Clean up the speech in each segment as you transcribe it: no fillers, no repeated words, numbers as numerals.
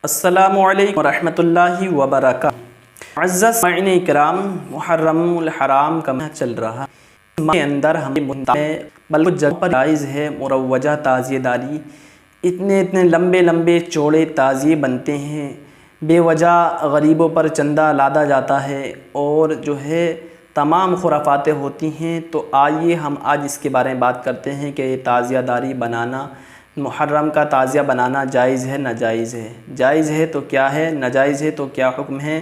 السلام علیکم ورحمۃ اللہ وبرکاتہ۔ معزز سامعین کرام، محرم الحرام کا ماہ چل رہا ہے۔ ماہ کے اندر ہمیں بلکہ جگہ پر جائز ہے مروجہ تعزیہ داری۔ اتنے لمبے چوڑے تعزیے بنتے ہیں، بے وجہ غریبوں پر چندہ لادا جاتا ہے اور جو ہے تمام خرافاتیں ہوتی ہیں۔ تو آئیے ہم آج اس کے بارے میں بات کرتے ہیں کہ یہ تعزیہ داری بنانا، محرم کا تعزیہ بنانا جائز ہے ناجائز ہے، جائز ہے تو کیا ہے، ناجائز ہے تو کیا حکم ہے،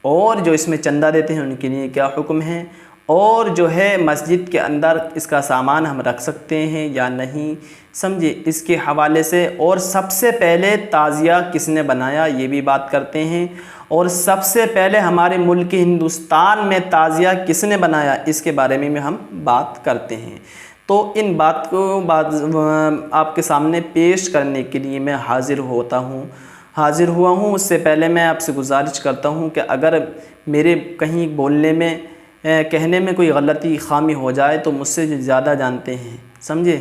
اور جو اس میں چندہ دیتے ہیں ان کے لیے کیا حکم ہے، اور جو ہے مسجد کے اندر اس کا سامان ہم رکھ سکتے ہیں یا نہیں، سمجھے اس کے حوالے سے۔ اور سب سے پہلے تعزیہ کس نے بنایا یہ بھی بات کرتے ہیں، اور سب سے پہلے ہمارے ملک ہندوستان میں تعزیہ کس نے بنایا اس کے بارے میں ہم بات کرتے ہیں۔ تو ان بات کو آپ کے سامنے پیش کرنے کے لیے میں حاضر ہوا ہوں۔ اس سے پہلے میں آپ سے گزارش کرتا ہوں کہ اگر میرے کہیں بولنے میں کہنے میں کوئی غلطی خامی ہو جائے تو مجھ سے زیادہ جانتے ہیں، سمجھے۔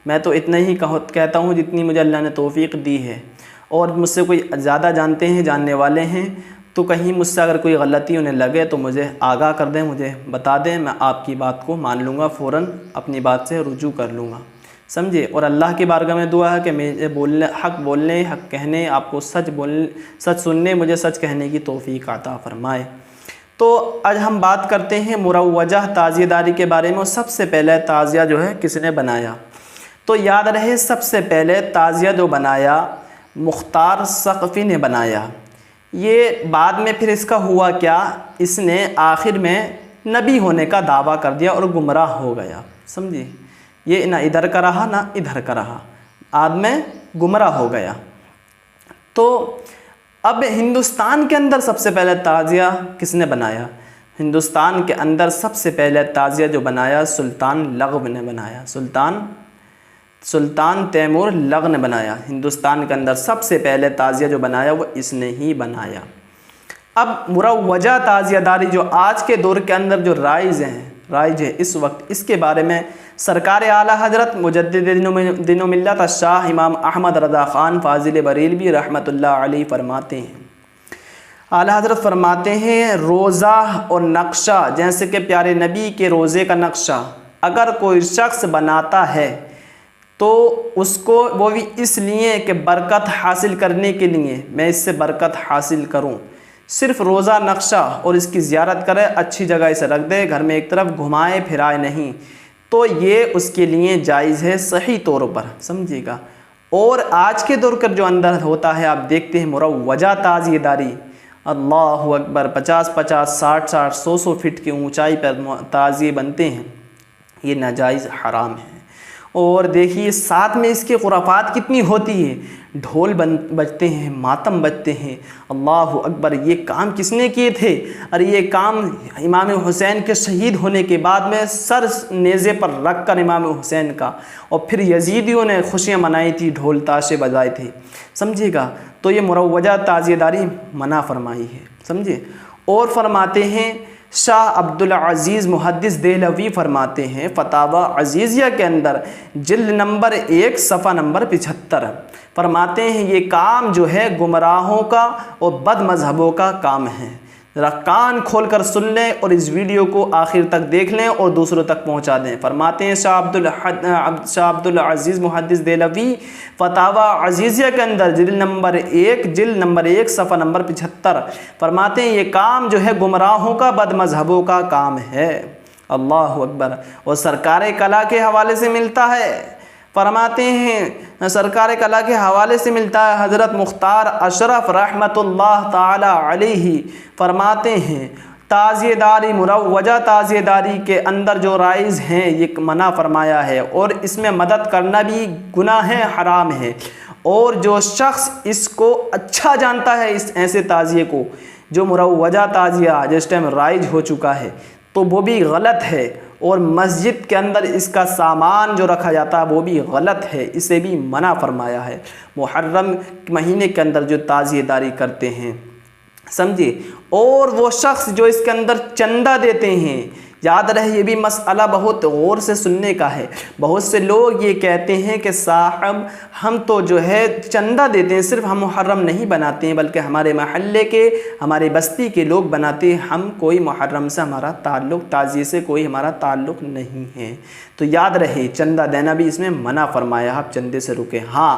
میں تو اتنا ہی کہتا ہوں جتنی مجھے اللہ نے توفیق دی ہے، اور مجھ سے کوئی زیادہ جانتے ہیں، جاننے والے ہیں، تو کہیں مجھ سے اگر کوئی غلطی انہیں لگے تو مجھے آگاہ کر دیں، مجھے بتا دیں، میں آپ کی بات کو مان لوں گا، فوراً اپنی بات سے رجوع کر لوں گا، سمجھے۔ اور اللہ کی بارگاہ میں دعا ہے کہ مجھے حق بولنے، حق کہنے، آپ کو سچ سننے، مجھے سچ کہنے کی توفیق عطا فرمائے۔ تو آج ہم بات کرتے ہیں مروجہ تعزیہ داری کے بارے میں۔ سب سے پہلے تعزیہ جو ہے کس نے بنایا، تو یاد رہے سب سے پہلے تعزیہ جو بنایا مختار ثقفی نے بنایا۔ یہ بعد میں پھر اس کا ہوا کیا، اس نے آخر میں نبی ہونے کا دعویٰ کر دیا اور گمراہ ہو گیا، سمجھے۔ یہ نہ ادھر کا رہا نہ ادھر کا رہا، بعد میں گمراہ ہو گیا۔ تو اب ہندوستان کے اندر سب سے پہلے تعزیہ کس نے بنایا، ہندوستان کے اندر سب سے پہلے تعزیہ جو بنایا سلطان لغو نے بنایا، سلطان تیمور لغو نے بنایا۔ ہندوستان کے اندر سب سے پہلے تعزیہ جو بنایا وہ اس نے ہی بنایا۔ اب مروجہ تعزیہ داری جو آج کے دور کے اندر جو رائج ہے اس وقت، اس کے بارے میں سرکار اعلیٰ حضرت مجدد دین و ملت شاہ امام احمد رضا خان فاضل بریلوی رحمۃ اللہ علیہ فرماتے ہیں، اعلیٰ حضرت فرماتے ہیں روزہ اور نقشہ، جیسے کہ پیارے نبی کے روزے کا نقشہ اگر کوئی شخص بناتا ہے تو اس کو وہ بھی اس لیے کہ برکت حاصل کرنے کے لیے، میں اس سے برکت حاصل کروں، صرف روزہ نقشہ اور اس کی زیارت کرے، اچھی جگہ اسے رکھ دے، گھر میں ایک طرف گھمائے پھرائے نہیں، تو یہ اس کے لیے جائز ہے صحیح طور پر، سمجھیے گا۔ اور آج کے دور کا جو اندر ہوتا ہے آپ دیکھتے ہیں مروجہ تعزیہ داری، اللہ اکبر، 50 60 100 فٹ کی اونچائی پر تعزیے بنتے ہیں، یہ ناجائز حرام ہے۔ اور دیکھیے ساتھ میں اس کے خرافات کتنی ہوتی ہے، ڈھول بجتے ہیں، ماتم بجتے ہیں، اللہ اکبر۔ یہ کام کس نے کیے تھے، اور یہ کام امام حسین کے شہید ہونے کے بعد میں سر نیزے پر رکھ کر امام حسین کا، اور پھر یزیدیوں نے خوشیاں منائی تھی، ڈھول تاشے بجائے تھے، سمجھے گا۔ تو یہ مروجہ تعزیہ داری منع فرمائی ہے، سمجھے۔ اور فرماتے ہیں شاہ عبدالعزیز محدث دہلوی فرماتے ہیں فتاوی عزیزیہ کے اندر جلد نمبر 1 صفحہ نمبر 75، فرماتے ہیں یہ کام جو ہے گمراہوں کا اور بد مذہبوں کا کام ہے۔ ذرا کان کھول کر سن لیں اور اس ویڈیو کو آخر تک دیکھ لیں اور دوسروں تک پہنچا دیں۔ فرماتے ہیں شاہ عبدالعزیز محدث دہلوی فتاوی عزیزیہ کے اندر جلد نمبر 1 صفحہ نمبر 75، فرماتے ہیں یہ کام جو ہے گمراہوں کا بد مذہبوں کا کام ہے، اللہ اکبر۔ اور سرکار کلا کے حوالے سے ملتا ہے، فرماتے ہیں سرکار کلا کے حوالے سے ملتا ہے، حضرت مختار اشرف رحمۃ اللہ تعالی علیہ فرماتے ہیں تعزیہ داری، مروجہ تعزیہ داری کے اندر جو رائج ہیں یہ منع فرمایا ہے، اور اس میں مدد کرنا بھی گناہ ہے، حرام ہے۔ اور جو شخص اس کو اچھا جانتا ہے، اس ایسے تعزیے کو جو مروجہ تعزیہ جس ٹائم رائج ہو چکا ہے، تو وہ بھی غلط ہے، اور مسجد کے اندر اس کا سامان جو رکھا جاتا ہے وہ بھی غلط ہے، اسے بھی منع فرمایا ہے۔ محرم مہینے کے اندر جو تعزیہ داری کرتے ہیں، سمجھے۔ اور وہ شخص جو اس کے اندر چندہ دیتے ہیں، یاد رہے یہ بھی مسئلہ بہت غور سے سننے کا ہے۔ بہت سے لوگ یہ کہتے ہیں کہ صاحب ہم تو جو ہے چندہ دیتے ہیں، صرف ہم محرم نہیں بناتے ہیں بلکہ ہمارے محلے کے، ہمارے بستی کے لوگ بناتے ہیں، ہم کوئی محرم سے ہمارا تعلق، تعزیے سے کوئی ہمارا تعلق نہیں ہے۔ تو یاد رہے چندہ دینا بھی اس میں منع فرمایا، آپ چندے سے رکیں۔ ہاں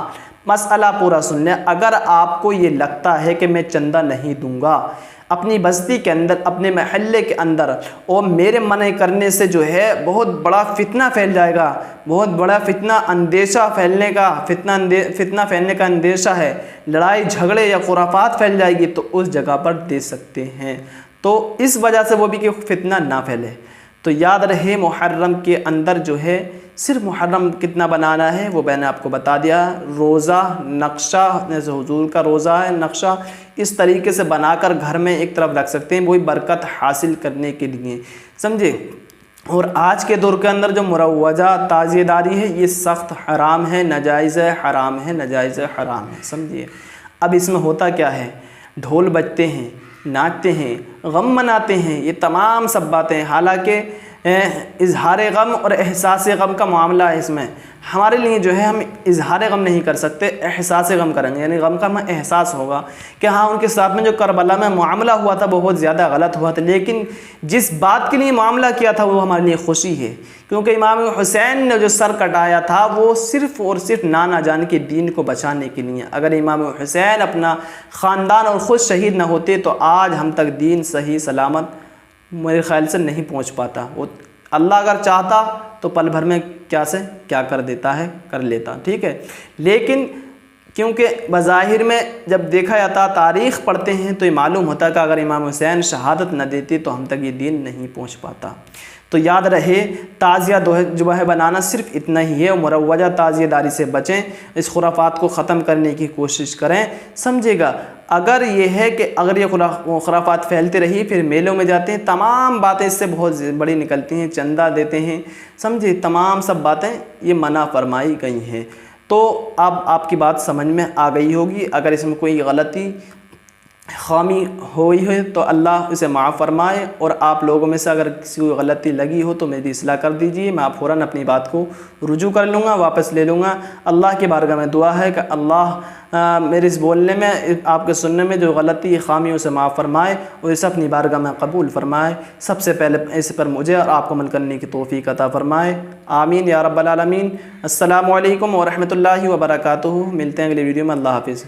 مسئلہ پورا سن لیں، اگر آپ کو یہ لگتا ہے کہ میں چندہ نہیں دوں گا اپنی بستی کے اندر، اپنے محلے کے اندر، اور میرے منع کرنے سے جو ہے بہت بڑا فتنہ پھیل جائے گا، بہت بڑا اندیشہ پھیلنے کا اندیشہ ہے، لڑائی جھگڑے یا خرافات پھیل جائے گی، تو اس جگہ پر دے سکتے ہیں، تو اس وجہ سے وہ بھی کہ فتنہ نہ پھیلے۔ تو یاد رہے محرم کے اندر جو ہے صرف محرم کتنا بنانا ہے وہ میں نے آپ کو بتا دیا۔ روزہ نقشہ، جیسے حضور کا روزہ ہے، نقشہ اس طریقے سے بنا کر گھر میں ایک طرف رکھ سکتے ہیں، وہی برکت حاصل کرنے کے لیے، سمجھے۔ اور آج کے دور کے اندر جو مروجہ تعزیہ داری ہے یہ سخت حرام ہے، ناجائز ہے، حرام ہے، ناجائز ہے، حرام ہے، سمجھیے۔ اب اس میں ہوتا کیا ہے، ڈھول بجتے ہیں، ناچتے ہیں، غم مناتے ہیں، یہ تمام سب باتیں، حالانکہ اظہار غم اور احساس غم کا معاملہ ہے۔ اس میں ہمارے لیے جو ہے ہم اظہار غم نہیں کر سکتے، احساس غم کریں گے، یعنی غم کا ہمیں احساس ہوگا کہ ہاں ان کے ساتھ میں جو کربلا میں معاملہ ہوا تھا بہت زیادہ غلط ہوا تھا، لیکن جس بات کے لیے معاملہ کیا تھا وہ ہمارے لیے خوشی ہے، کیونکہ امام حسین نے جو سر کٹایا تھا وہ صرف اور صرف نانا جان کے دین کو بچانے کے لیے۔ اگر امام حسین اپنا خاندان اور خود شہید نہ ہوتے تو آج ہم تک دین صحیح سلامت میرے خیال سے نہیں پہنچ پاتا۔ وہ اللہ اگر چاہتا تو پل بھر میں کیا کر دیتا ہے، کر لیتا، ٹھیک ہے۔ لیکن کیونکہ بظاہر میں جب دیکھا جاتا، تاریخ پڑھتے ہیں تو یہ معلوم ہوتا کہ اگر امام حسین شہادت نہ دیتے تو ہم تک یہ دین نہیں پہنچ پاتا۔ تو یاد رہے تعزیہ جو ہے بنانا صرف اتنا ہی ہے، مروجہ تعزیہ داری سے بچیں، اس خرافات کو ختم کرنے کی کوشش کریں، سمجھے گا۔ اگر یہ ہے کہ اگر یہ خرافات پھیلتی رہی، پھر میلوں میں جاتے ہیں، تمام باتیں اس سے بہت بڑی نکلتی ہیں، چندہ دیتے ہیں، سمجھے، تمام سب باتیں یہ منع فرمائی گئی ہیں۔ تو اب آپ کی بات سمجھ میں آ گئی ہوگی۔ اگر اس میں کوئی غلطی خامی ہوئی ہے تو اللہ اسے معاف فرمائے، اور آپ لوگوں میں سے اگر کسی کو غلطی لگی ہو تو میری اصلاح کر دیجیے، میں فوراً اپنی بات کو رجوع کر لوں گا، واپس لے لوں گا۔ اللہ کی بارگاہ میں دعا ہے کہ اللہ میرے اس بولنے میں، آپ کے سننے میں جو غلطی خامی اسے معاف فرمائے اور اسے اپنی بارگاہ میں قبول فرمائے۔ سب سے پہلے اس پر مجھے اور آپ کو عمل کرنے کی توفیق عطا فرمائے، آمین یا رب العالمین۔ السلام علیکم ورحمۃ اللہ وبرکاتہ۔ ملتے ہیں اگلی ویڈیو میں، اللہ حافظ۔